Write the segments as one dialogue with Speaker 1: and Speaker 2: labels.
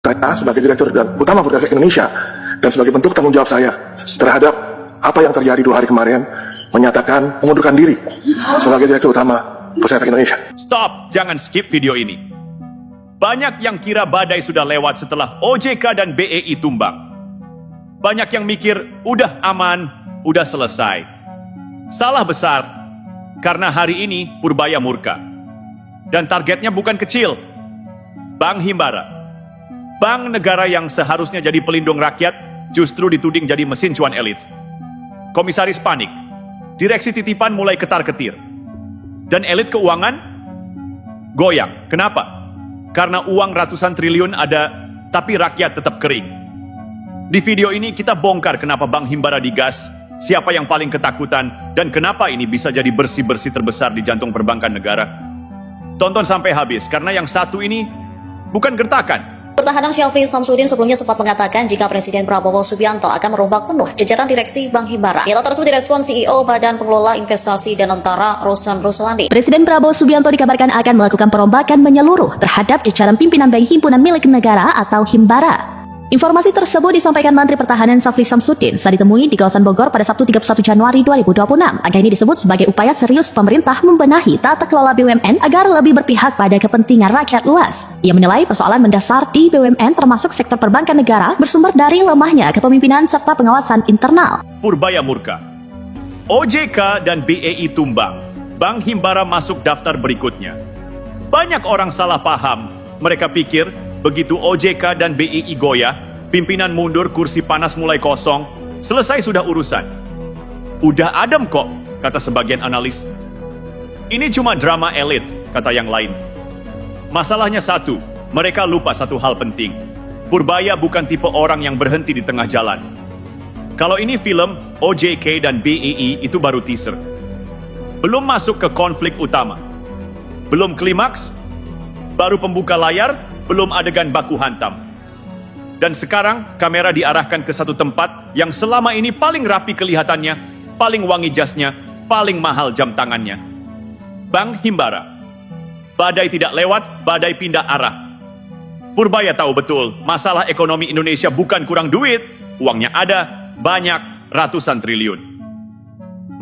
Speaker 1: Saya sebagai Direktur Utama Burger Efek Indonesia dan sebagai bentuk tanggung jawab saya terhadap apa yang terjadi 2 hari kemarin, menyatakan mengundurkan diri sebagai Direktur Utama Burger Efek Indonesia.
Speaker 2: Stop, jangan skip video ini. Banyak yang kira badai sudah lewat setelah OJK dan BEI tumbang. Banyak yang mikir, udah aman, udah selesai. Salah besar, karena hari ini Purbaya murka. Dan targetnya bukan kecil. Bank Himbara. Bank negara yang seharusnya jadi pelindung rakyat, justru dituding jadi mesin cuan elit. Komisaris panik. Direksi titipan mulai ketar-ketir. Dan elit keuangan goyang. Kenapa? Karena uang ratusan triliun ada, tapi rakyat tetap kering. Di video ini kita bongkar kenapa Bank Himbara digas, siapa yang paling ketakutan, dan kenapa ini bisa jadi bersih-bersih terbesar di jantung perbankan negara. Tonton sampai habis, karena yang satu ini bukan gertakan.
Speaker 3: Pertahanan Syafri Samsudin sebelumnya sempat mengatakan jika Presiden Prabowo Subianto akan merombak penuh jajaran direksi Bank Himbara. Hal tersebut direspon CEO Badan Pengelola Investasi dan Antara Rosan Ruslandi.
Speaker 4: Presiden Prabowo Subianto dikabarkan akan melakukan perombakan menyeluruh terhadap jajaran pimpinan Bank Himpunan Milik Negara atau Himbara. Informasi tersebut disampaikan Menteri Pertahanan Syafri Samsudin saat ditemui di kawasan Bogor pada Sabtu 31 Januari 2026. Langkah ini disebut sebagai upaya serius pemerintah membenahi tata kelola BUMN agar lebih berpihak pada kepentingan rakyat luas. Ia menilai persoalan mendasar di BUMN termasuk sektor perbankan negara bersumber dari lemahnya kepemimpinan serta pengawasan internal.
Speaker 2: Purbaya murka. OJK dan BEI tumbang. Bank Himbara masuk daftar berikutnya. Banyak orang salah paham. Mereka pikir begitu OJK dan BEI goyah, pimpinan mundur, kursi panas mulai kosong, selesai sudah urusan. Udah adem kok, kata sebagian analis. Ini cuma drama elit, kata yang lain. Masalahnya satu, mereka lupa satu hal penting. Purbaya bukan tipe orang yang berhenti di tengah jalan. Kalau ini film, OJK dan BEI itu baru teaser. Belum masuk ke konflik utama. Belum klimaks, baru pembuka layar, belum adegan baku hantam. Dan sekarang kamera diarahkan ke satu tempat yang selama ini paling rapi kelihatannya, paling wangi jasnya, paling mahal jam tangannya. Bank Himbara. Badai tidak lewat, badai pindah arah. Purbaya tahu betul, masalah ekonomi Indonesia bukan kurang duit, uangnya ada, banyak, ratusan triliun.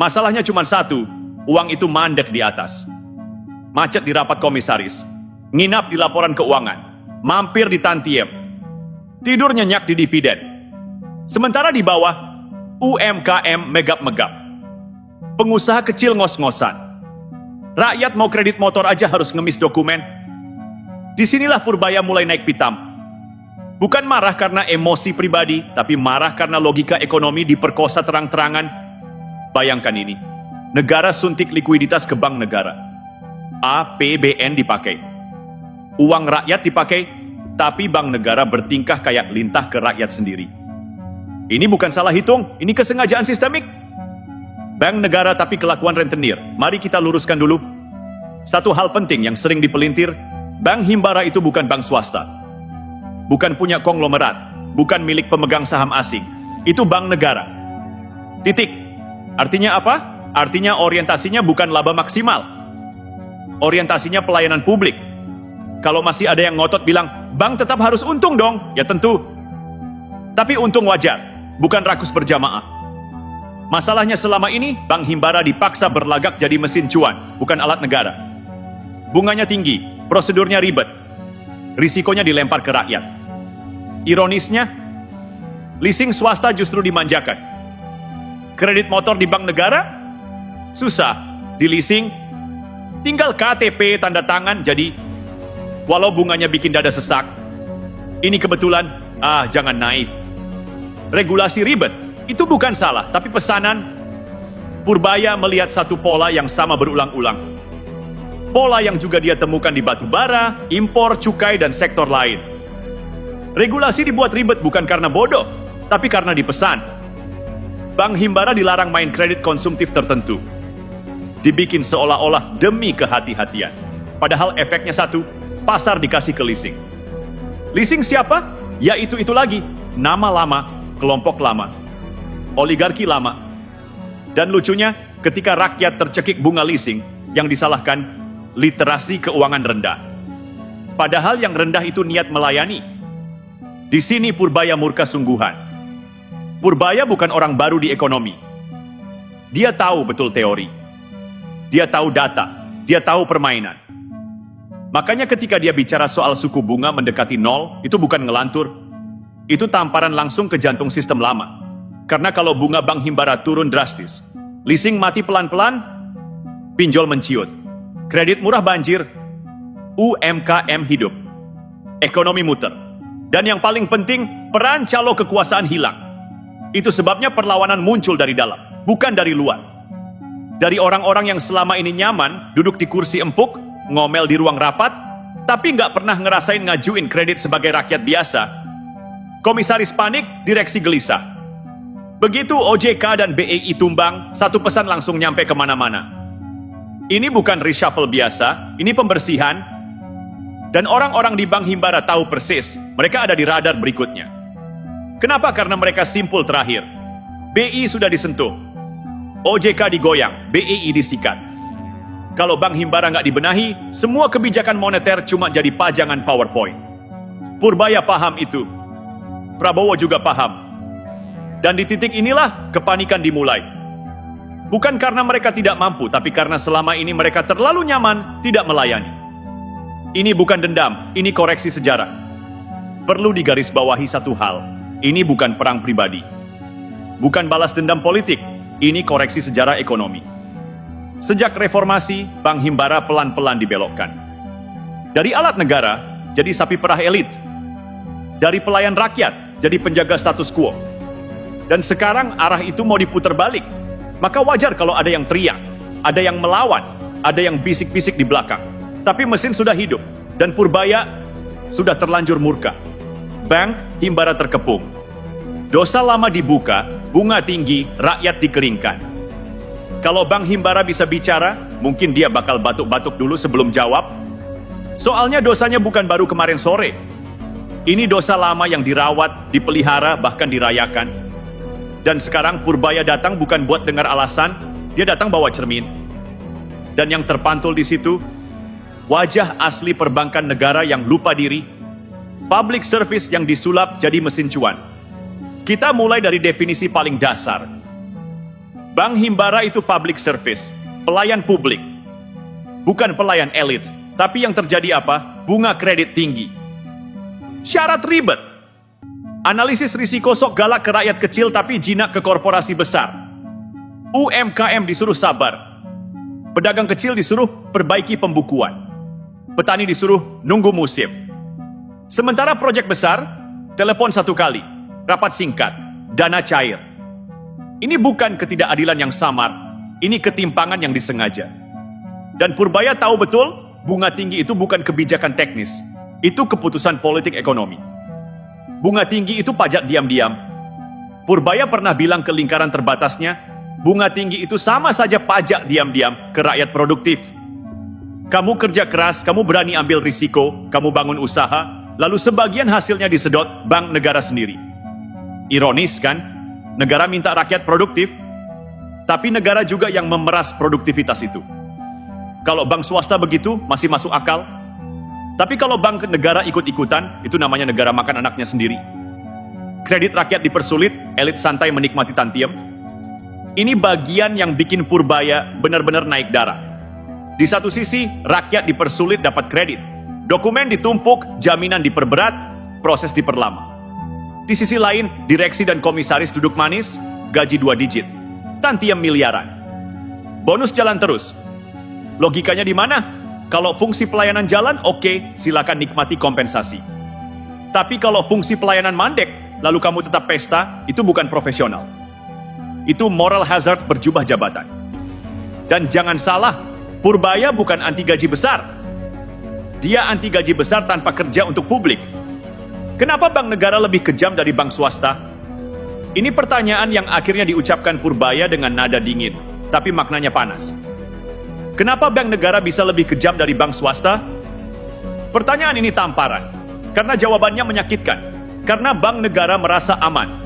Speaker 2: Masalahnya cuma satu, uang itu mandek di atas. Macet di rapat komisaris, nginap di laporan keuangan, mampir di tantiem, tidur nyenyak di dividen. Sementara di bawah, UMKM megap-megap. Pengusaha kecil ngos-ngosan. Rakyat mau kredit motor aja harus ngemis dokumen. Disinilah Purbaya mulai naik pitam. Bukan marah karena emosi pribadi, tapi marah karena logika ekonomi diperkosa terang-terangan. Bayangkan ini, negara suntik likuiditas ke bank negara. APBN dipakai. Uang rakyat dipakai, tapi bank negara bertingkah kayak lintah ke rakyat sendiri. Ini bukan salah hitung, ini kesengajaan sistemik. Bank negara tapi kelakuan rentenir. Mari kita luruskan dulu. Satu hal penting yang sering dipelintir, Bank Himbara itu bukan bank swasta. Bukan punya konglomerat, bukan milik pemegang saham asing. Itu bank negara. Titik. Artinya apa? Artinya orientasinya bukan laba maksimal. Orientasinya pelayanan publik. Kalau masih ada yang ngotot bilang, bank tetap harus untung dong, ya tentu. Tapi untung wajar, bukan rakus berjamaah. Masalahnya selama ini, Bank Himbara dipaksa berlagak jadi mesin cuan, bukan alat negara. Bunganya tinggi, prosedurnya ribet. Risikonya dilempar ke rakyat. Ironisnya, leasing swasta justru dimanjakan. Kredit motor di bank negara? Susah, di leasing, tinggal KTP tanda tangan jadi. Walau bunganya bikin dada sesak, ini kebetulan, jangan naif. Regulasi ribet, itu bukan salah, tapi pesanan. Purbaya melihat satu pola yang sama berulang-ulang. Pola yang juga dia temukan di batu bara, impor, cukai, dan sektor lain. Regulasi dibuat ribet bukan karena bodoh, tapi karena dipesan. Bank Himbara dilarang main kredit konsumtif tertentu. Dibikin seolah-olah demi kehati-hatian. Padahal efeknya satu, pasar dikasih ke leasing. Leasing siapa? Ya itu lagi. Nama lama, kelompok lama, oligarki lama. Dan lucunya, ketika rakyat tercekik bunga leasing, yang disalahkan literasi keuangan rendah. Padahal yang rendah itu niat melayani. Di sini Purbaya murka sungguhan. Purbaya bukan orang baru di ekonomi. Dia tahu betul teori. Dia tahu data. Dia tahu permainan. Makanya ketika dia bicara soal suku bunga mendekati nol, itu bukan ngelantur. Itu tamparan langsung ke jantung sistem lama. Karena kalau bunga Bank Himbara turun drastis, leasing mati pelan-pelan, pinjol menciut, kredit murah banjir, UMKM hidup, ekonomi muter. Dan yang paling penting, peran calo kekuasaan hilang. Itu sebabnya perlawanan muncul dari dalam, bukan dari luar. Dari orang-orang yang selama ini nyaman, duduk di kursi empuk, ngomel di ruang rapat, tapi nggak pernah ngerasain ngajuin kredit sebagai rakyat biasa. Komisaris panik, direksi gelisah. Begitu OJK dan BEI tumbang, satu pesan langsung nyampe kemana-mana. Ini bukan reshuffle biasa, ini pembersihan. Dan orang-orang di Bank Himbara tahu persis, mereka ada di radar berikutnya. Kenapa? Karena mereka simpul terakhir. BI sudah disentuh, OJK digoyang, BEI disikat. Kalau Bank Himbara nggak dibenahi, semua kebijakan moneter cuma jadi pajangan PowerPoint. Purbaya paham itu. Prabowo juga paham. Dan di titik inilah kepanikan dimulai. Bukan karena mereka tidak mampu, tapi karena selama ini mereka terlalu nyaman, tidak melayani. Ini bukan dendam, ini koreksi sejarah. Perlu digarisbawahi satu hal, ini bukan perang pribadi. Bukan balas dendam politik, ini koreksi sejarah ekonomi. Sejak reformasi, Bank Himbara pelan-pelan dibelokkan. Dari alat negara, jadi sapi perah elit. Dari pelayan rakyat, jadi penjaga status quo. Dan sekarang arah itu mau diputar balik. Maka wajar kalau ada yang teriak, ada yang melawan, ada yang bisik-bisik di belakang. Tapi mesin sudah hidup, dan Purbaya sudah terlanjur murka. Bank Himbara terkepung. Dosa lama dibuka, bunga tinggi, rakyat dikeringkan. Kalau Bank Himbara bisa bicara, mungkin dia bakal batuk-batuk dulu sebelum jawab. Soalnya dosanya bukan baru kemarin sore. Ini dosa lama yang dirawat, dipelihara, bahkan dirayakan. Dan sekarang Purbaya datang bukan buat dengar alasan, dia datang bawa cermin. Dan yang terpantul di situ, wajah asli perbankan negara yang lupa diri, public service yang disulap jadi mesin cuan. Kita mulai dari definisi paling dasar. Bank Himbara itu public service, pelayan publik. Bukan pelayan elit, tapi yang terjadi apa? Bunga kredit tinggi. Syarat ribet. Analisis risiko sok galak ke rakyat kecil tapi jinak ke korporasi besar. UMKM disuruh sabar. Pedagang kecil disuruh perbaiki pembukuan. Petani disuruh nunggu musim. Sementara proyek besar, telepon satu kali, rapat singkat, dana cair. Ini bukan ketidakadilan yang samar, ini ketimpangan yang disengaja. Dan Purbaya tahu betul, bunga tinggi itu bukan kebijakan teknis, itu keputusan politik ekonomi. Bunga tinggi itu pajak diam-diam. Purbaya pernah bilang ke lingkaran terbatasnya, bunga tinggi itu sama saja pajak diam-diam ke rakyat produktif. Kamu kerja keras, kamu berani ambil risiko, kamu bangun usaha, lalu sebagian hasilnya disedot bank negara sendiri. Ironis kan? Negara minta rakyat produktif, tapi negara juga yang memeras produktivitas itu. Kalau bank swasta begitu, masih masuk akal. Tapi kalau bank negara ikut-ikutan, itu namanya negara makan anaknya sendiri. Kredit rakyat dipersulit, elit santai menikmati tantiem. Ini bagian yang bikin Purbaya benar-benar naik darah. Di satu sisi, rakyat dipersulit dapat kredit. Dokumen ditumpuk, jaminan diperberat, proses diperlama. Di sisi lain, direksi dan komisaris duduk manis, gaji 2 digit. Tantiem miliaran. Bonus jalan terus. Logikanya di mana? Kalau fungsi pelayanan jalan, oke, silakan nikmati kompensasi. Tapi kalau fungsi pelayanan mandek, lalu kamu tetap pesta, itu bukan profesional. Itu moral hazard berjubah jabatan. Dan jangan salah, Purbaya bukan anti gaji besar. Dia anti gaji besar tanpa kerja untuk publik. Kenapa bank negara lebih kejam dari bank swasta? Ini pertanyaan yang akhirnya diucapkan Purbaya dengan nada dingin, tapi maknanya panas. Kenapa bank negara bisa lebih kejam dari bank swasta? Pertanyaan ini tamparan, karena jawabannya menyakitkan. Karena bank negara merasa aman.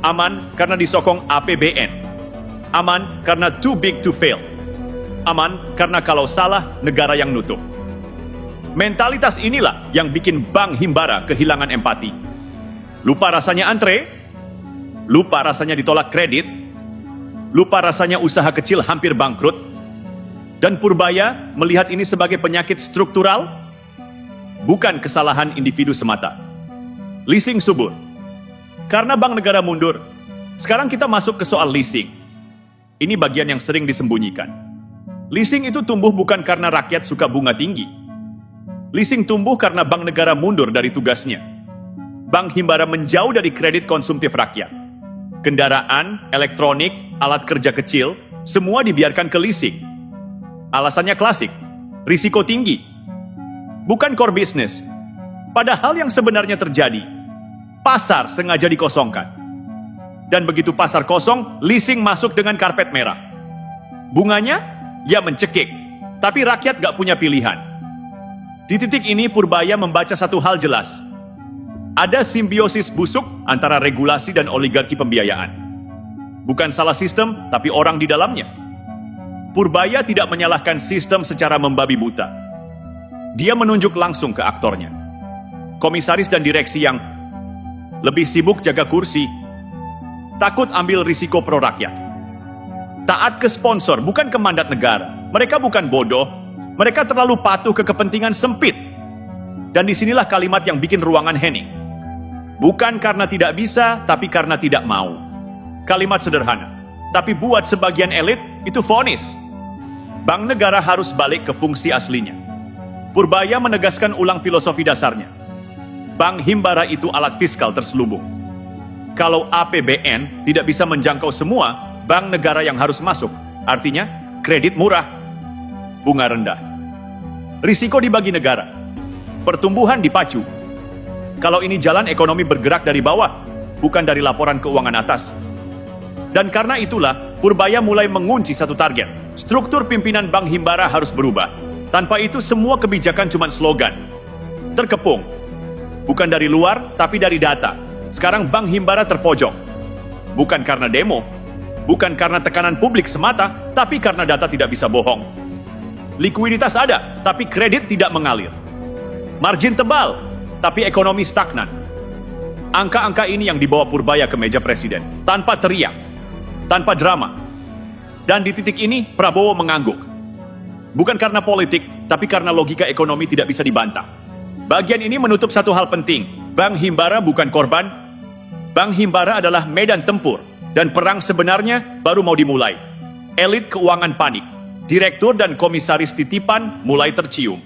Speaker 2: Aman karena disokong APBN. Aman karena too big to fail. Aman karena kalau salah, negara yang nutup. Mentalitas inilah yang bikin Bank Himbara kehilangan empati. Lupa rasanya antre, lupa rasanya ditolak kredit, lupa rasanya usaha kecil hampir bangkrut, dan Purbaya melihat ini sebagai penyakit struktural, bukan kesalahan individu semata. Leasing subur. Karena bank negara mundur, sekarang kita masuk ke soal leasing. Ini bagian yang sering disembunyikan. Leasing itu tumbuh bukan karena rakyat suka bunga tinggi. Leasing tumbuh karena bank negara mundur dari tugasnya. Bank Himbara menjauh dari kredit konsumtif rakyat. Kendaraan, elektronik, alat kerja kecil, semua dibiarkan ke leasing. Alasannya klasik, risiko tinggi. Bukan core business. Padahal yang sebenarnya terjadi, pasar sengaja dikosongkan. Dan begitu pasar kosong, leasing masuk dengan karpet merah. Bunganya, ya mencekik. Tapi rakyat gak punya pilihan. Di titik ini Purbaya membaca satu hal jelas. Ada simbiosis busuk antara regulasi dan oligarki pembiayaan. Bukan salah sistem, tapi orang di dalamnya. Purbaya tidak menyalahkan sistem secara membabi buta. Dia menunjuk langsung ke aktornya. Komisaris dan direksi yang lebih sibuk jaga kursi, takut ambil risiko pro rakyat. Taat ke sponsor, bukan ke mandat negara. Mereka bukan bodoh, mereka terlalu patuh ke kepentingan sempit. Dan disinilah kalimat yang bikin ruangan hening. Bukan karena tidak bisa, tapi karena tidak mau. Kalimat sederhana, tapi buat sebagian elit, itu vonis. Bank negara harus balik ke fungsi aslinya. Purbaya menegaskan ulang filosofi dasarnya. Bank Himbara itu alat fiskal terselubung. Kalau APBN tidak bisa menjangkau semua, bank negara yang harus masuk. Artinya, kredit murah, bunga rendah. Risiko dibagi negara. Pertumbuhan dipacu. Kalau ini jalan ekonomi bergerak dari bawah, bukan dari laporan keuangan atas. Dan karena itulah, Purbaya mulai mengunci satu target. Struktur pimpinan Bank Himbara harus berubah. Tanpa itu semua kebijakan cuma slogan. Terkepung. Bukan dari luar, tapi dari data. Sekarang Bank Himbara terpojok. Bukan karena demo, bukan karena tekanan publik semata, tapi karena data tidak bisa bohong. Likuiditas ada, tapi kredit tidak mengalir. Margin tebal, tapi ekonomi stagnan. Angka-angka ini yang dibawa Purbaya ke meja presiden, tanpa teriak, tanpa drama. Dan di titik ini, Prabowo mengangguk. Bukan karena politik, tapi karena logika ekonomi tidak bisa dibantah. Bagian ini menutup satu hal penting. Bank Himbara bukan korban. Bank Himbara adalah medan tempur. Dan perang sebenarnya baru mau dimulai. Elit keuangan panik. Direktur dan komisaris titipan mulai tercium.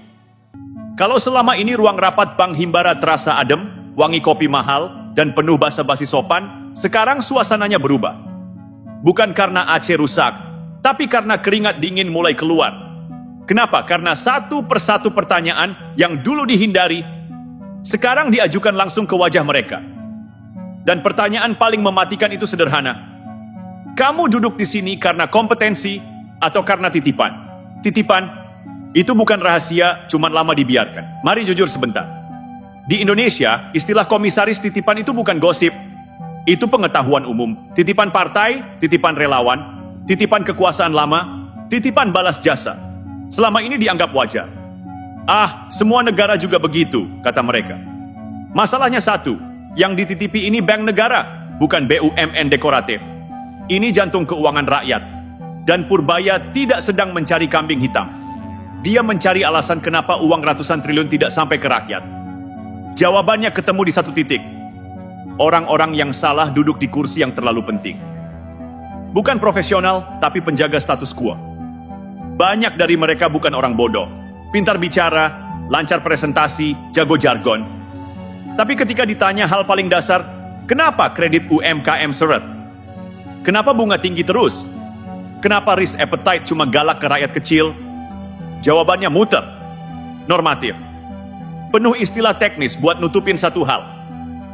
Speaker 2: Kalau selama ini ruang rapat Bank Himbara terasa adem, wangi kopi mahal, dan penuh basa-basi sopan, sekarang suasananya berubah. Bukan karena AC rusak, tapi karena keringat dingin mulai keluar. Kenapa? Karena satu persatu pertanyaan yang dulu dihindari, sekarang diajukan langsung ke wajah mereka. Dan pertanyaan paling mematikan itu sederhana. Kamu duduk di sini karena kompetensi atau karena titipan? Titipan itu bukan rahasia, cuman lama dibiarkan. Mari jujur sebentar. Di Indonesia, istilah komisaris titipan itu bukan gosip. Itu pengetahuan umum. Titipan partai, titipan relawan, titipan kekuasaan lama, titipan balas jasa. Selama ini dianggap wajar. Ah, semua negara juga begitu, kata mereka. Masalahnya satu, yang dititipi ini bank negara, bukan BUMN dekoratif. Ini jantung keuangan rakyat. Dan Purbaya tidak sedang mencari kambing hitam. Dia mencari alasan kenapa uang ratusan triliun tidak sampai ke rakyat. Jawabannya ketemu di satu titik. Orang-orang yang salah duduk di kursi yang terlalu penting. Bukan profesional, tapi penjaga status quo. Banyak dari mereka bukan orang bodoh. Pintar bicara, lancar presentasi, jago jargon. Tapi ketika ditanya hal paling dasar, kenapa kredit UMKM seret? Kenapa bunga tinggi terus? Kenapa risk appetite cuma galak ke rakyat kecil? Jawabannya muter, normatif. Penuh istilah teknis buat nutupin satu hal.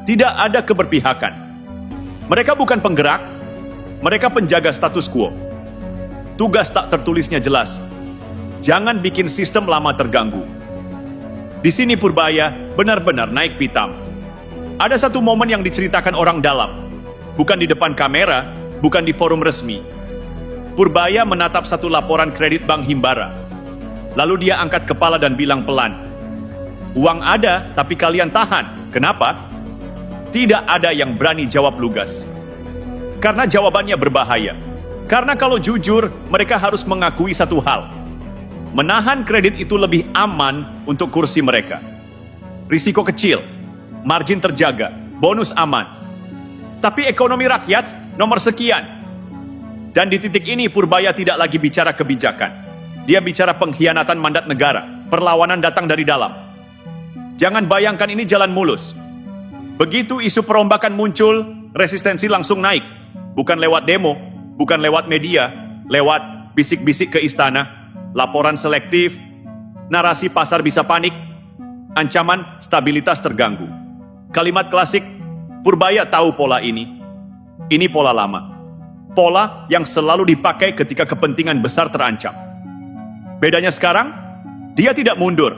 Speaker 2: Tidak ada keberpihakan. Mereka bukan penggerak, mereka penjaga status quo. Tugas tak tertulisnya jelas. Jangan bikin sistem lama terganggu. Di sini Purbaya benar-benar naik pitam. Ada satu momen yang diceritakan orang dalam. Bukan di depan kamera, bukan di forum resmi. Purbaya menatap satu laporan kredit Bank Himbara. Lalu dia angkat kepala dan bilang pelan, "Uang ada, tapi kalian tahan. Kenapa? Tidak ada yang berani jawab lugas. Karena jawabannya berbahaya. Karena kalau jujur, mereka harus mengakui satu hal. Menahan kredit itu lebih aman untuk kursi mereka. Risiko kecil, margin terjaga, bonus aman. Tapi ekonomi rakyat nomor sekian. Dan di titik ini Purbaya tidak lagi bicara kebijakan. Dia bicara pengkhianatan mandat negara. Perlawanan datang dari dalam. Jangan bayangkan ini jalan mulus. Begitu isu perombakan muncul, resistensi langsung naik. Bukan lewat demo, bukan lewat media, lewat bisik-bisik ke istana, laporan selektif, narasi pasar bisa panik, ancaman stabilitas terganggu. Kalimat klasik, Purbaya tahu pola ini. Ini pola lama. Pola yang selalu dipakai ketika kepentingan besar terancam. Bedanya sekarang, dia tidak mundur.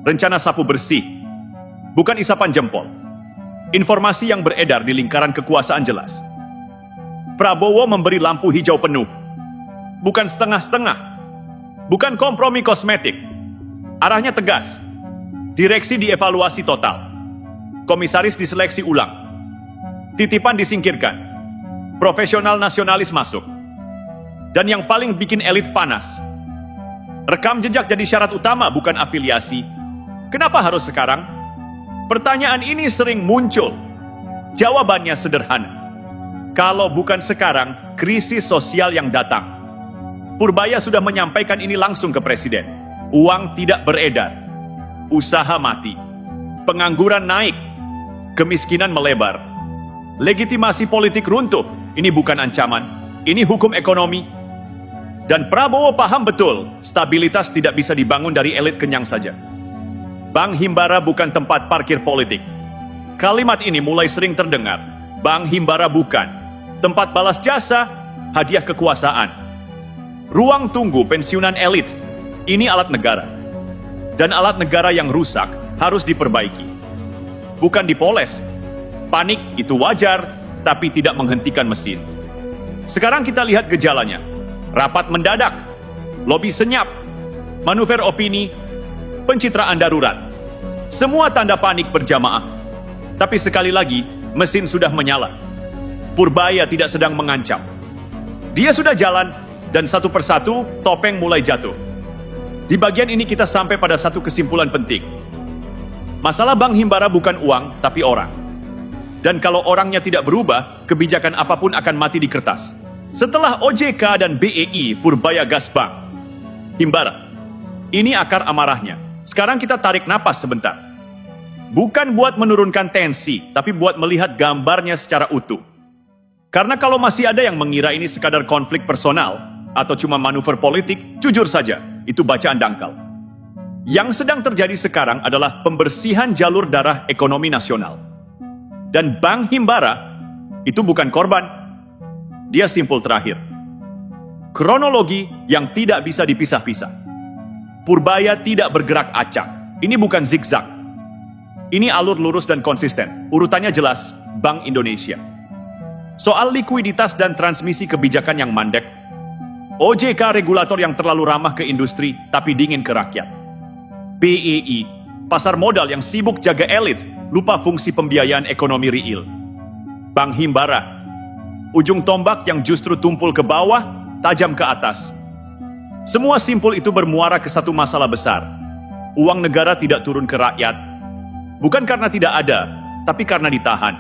Speaker 2: Rencana sapu bersih, bukan isapan jempol. Informasi yang beredar di lingkaran kekuasaan jelas. Prabowo memberi lampu hijau penuh. Bukan setengah-setengah. Bukan kompromi kosmetik. Arahnya tegas. Direksi dievaluasi total. Komisaris diseleksi ulang. Titipan disingkirkan. Profesional nasionalis masuk. Dan yang paling bikin elit panas. Rekam jejak jadi syarat utama, bukan afiliasi. Kenapa harus sekarang? Pertanyaan ini sering muncul. Jawabannya sederhana. Kalau bukan sekarang, krisis sosial yang datang. Purbaya sudah menyampaikan ini langsung ke Presiden. Uang tidak beredar. Usaha mati. Pengangguran naik. Kemiskinan melebar. Legitimasi politik runtuh. Ini bukan ancaman. Ini hukum ekonomi. Dan Prabowo paham betul, stabilitas tidak bisa dibangun dari elit kenyang saja. Bank Himbara bukan tempat parkir politik. Kalimat ini mulai sering terdengar. Bank Himbara bukan tempat balas jasa, hadiah kekuasaan. Ruang tunggu pensiunan elit. Ini alat negara. Dan alat negara yang rusak harus diperbaiki. Bukan dipoles. Panik itu wajar, tapi tidak menghentikan mesin. Sekarang kita lihat gejalanya. Rapat mendadak, lobi senyap, manuver opini, pencitraan darurat. Semua tanda panik berjamaah. Tapi sekali lagi, mesin sudah menyala. Purbaya tidak sedang mengancam. Dia sudah jalan, dan satu persatu topeng mulai jatuh. Di bagian ini kita sampai pada satu kesimpulan penting. Masalah Bank Himbara bukan uang, tapi orang. Dan kalau orangnya tidak berubah, kebijakan apapun akan mati di kertas. Setelah OJK dan BEI, Purbaya gas Bank Himbara. Ini akar amarahnya. Sekarang kita tarik napas sebentar. Bukan buat menurunkan tensi, tapi buat melihat gambarnya secara utuh. Karena kalau masih ada yang mengira ini sekadar konflik personal atau cuma manuver politik, jujur saja, itu bacaan dangkal. Yang sedang terjadi sekarang adalah pembersihan jalur darah ekonomi nasional. Dan Bank Himbara itu bukan korban. Dia simpul terakhir. Kronologi yang tidak bisa dipisah-pisah. Purbaya tidak bergerak acak. Ini bukan zigzag. Ini alur lurus dan konsisten. Urutannya jelas, Bank Indonesia. Soal likuiditas dan transmisi kebijakan yang mandek, OJK regulator yang terlalu ramah ke industri tapi dingin ke rakyat. BEI, pasar modal yang sibuk jaga elit, lupa fungsi pembiayaan ekonomi real. Bank Himbara, ujung tombak yang justru tumpul ke bawah, tajam ke atas. Semua simpul itu bermuara ke satu masalah besar. Uang negara tidak turun ke rakyat, bukan karena tidak ada, tapi karena ditahan.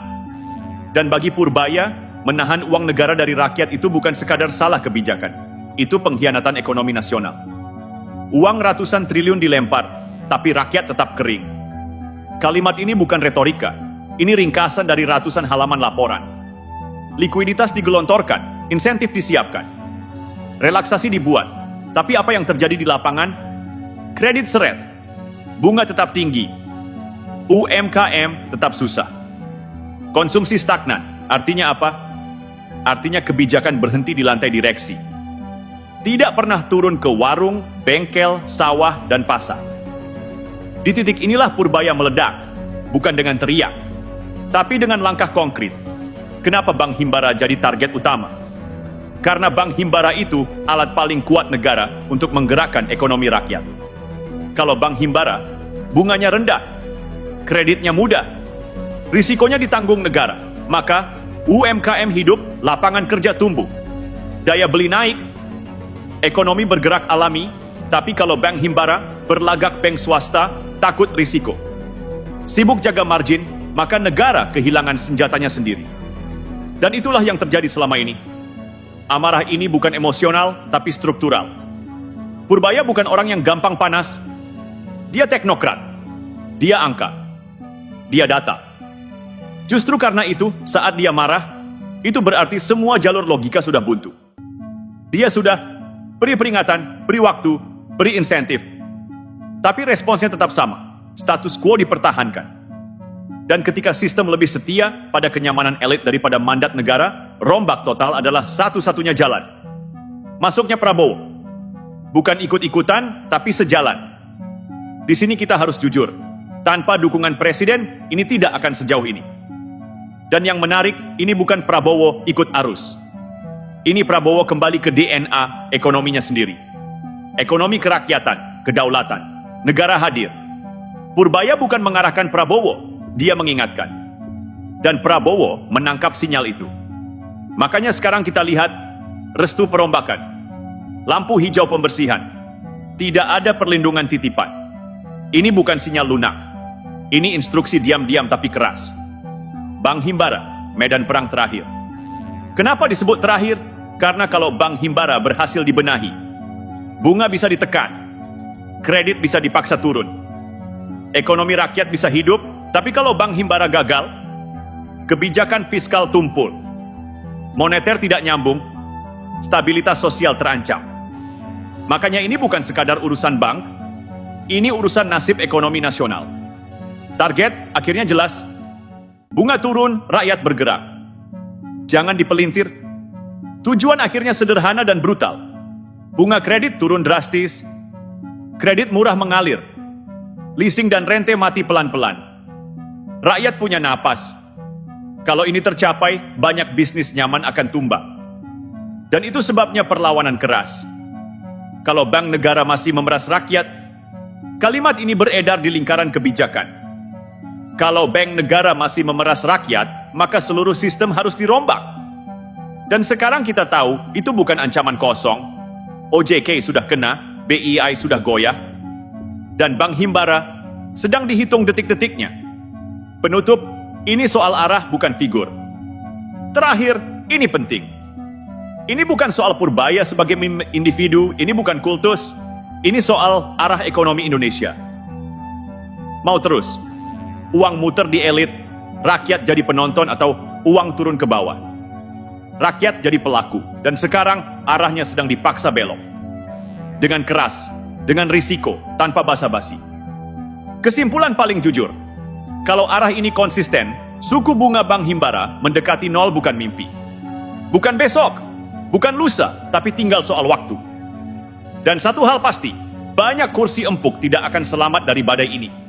Speaker 2: Dan bagi Purbaya, menahan uang negara dari rakyat itu bukan sekadar salah kebijakan. Itu pengkhianatan ekonomi nasional. Uang ratusan triliun dilempar, tapi rakyat tetap kering. Kalimat ini bukan retorika. Ini ringkasan dari ratusan halaman laporan. Likuiditas digelontorkan, insentif disiapkan. Relaksasi dibuat, tapi apa yang terjadi di lapangan? Kredit seret, bunga tetap tinggi, UMKM tetap susah. Konsumsi stagnan, artinya apa? Artinya kebijakan berhenti di lantai direksi. Tidak pernah turun ke warung, bengkel, sawah, dan pasar. Di titik inilah Purbaya meledak, bukan dengan teriak, tapi dengan langkah konkret. Kenapa Bank Himbara jadi target utama? Karena Bank Himbara itu alat paling kuat negara untuk menggerakkan ekonomi rakyat. Kalau Bank Himbara, bunganya rendah, kreditnya mudah, risikonya ditanggung negara. Maka UMKM hidup, lapangan kerja tumbuh, daya beli naik, ekonomi bergerak alami. Tapi kalau bank himbara berlagak bank swasta, takut risiko, sibuk jaga margin, maka negara kehilangan senjatanya sendiri. Dan itulah yang terjadi selama ini. Amarah ini bukan emosional, tapi struktural. Purbaya bukan orang yang gampang panas. Dia teknokrat. Dia angka. Dia data. Justru karena itu, saat dia marah, itu berarti semua jalur logika sudah buntu. Dia sudah beri peringatan, beri waktu, beri insentif. Tapi responsnya tetap sama. Status quo dipertahankan. Dan ketika sistem lebih setia pada kenyamanan elit daripada mandat negara, rombak total adalah satu-satunya jalan. Masuknya Prabowo. Bukan ikut-ikutan, tapi sejalan. Di sini kita harus jujur. Tanpa dukungan presiden, ini tidak akan sejauh ini. Dan yang menarik, ini bukan Prabowo ikut arus. Ini Prabowo kembali ke DNA ekonominya sendiri. Ekonomi kerakyatan, kedaulatan, negara hadir. Purbaya bukan mengarahkan Prabowo, dia mengingatkan. Dan Prabowo menangkap sinyal itu. Makanya sekarang kita lihat restu perombakan, lampu hijau pembersihan, tidak ada perlindungan titipan. Ini bukan sinyal lunak. Ini instruksi diam-diam tapi keras. Bank Himbara, medan perang terakhir. Kenapa disebut terakhir? Karena kalau Bank Himbara berhasil dibenahi, bunga bisa ditekan, kredit bisa dipaksa turun, ekonomi rakyat bisa hidup. Tapi kalau Bank Himbara gagal, kebijakan fiskal tumpul, moneter tidak nyambung, stabilitas sosial terancam. Makanya ini bukan sekadar urusan bank, ini urusan nasib ekonomi nasional. Target akhirnya jelas, bunga turun, rakyat bergerak. Jangan dipelintir. Tujuan akhirnya sederhana dan brutal. Bunga kredit turun drastis, kredit murah mengalir, leasing dan rente mati pelan-pelan. Rakyat punya napas. Kalau ini tercapai, banyak bisnis nyaman akan tumbang. Dan itu sebabnya perlawanan keras. Kalau bank negara masih memeras rakyat, kalimat ini beredar di lingkaran kebijakan. Kalau bank negara masih memeras rakyat, maka seluruh sistem harus dirombak. Dan sekarang kita tahu, itu bukan ancaman kosong. OJK sudah kena, BEI sudah goyah, dan Bank Himbara sedang dihitung detik-detiknya. Penutup, ini soal arah bukan figur. Terakhir, ini penting. Ini bukan soal Purbaya sebagai individu, ini bukan kultus, ini soal arah ekonomi Indonesia. Mau terus, uang muter di elit, rakyat jadi penonton atau uang turun ke bawah. Rakyat jadi pelaku, dan sekarang arahnya sedang dipaksa belok. Dengan keras, dengan risiko, tanpa basa-basi. Kesimpulan paling jujur, kalau arah ini konsisten, suku bunga Bank Himbara mendekati nol bukan mimpi. Bukan besok, bukan lusa, tapi tinggal soal waktu. Dan satu hal pasti, banyak kursi empuk tidak akan selamat dari badai ini.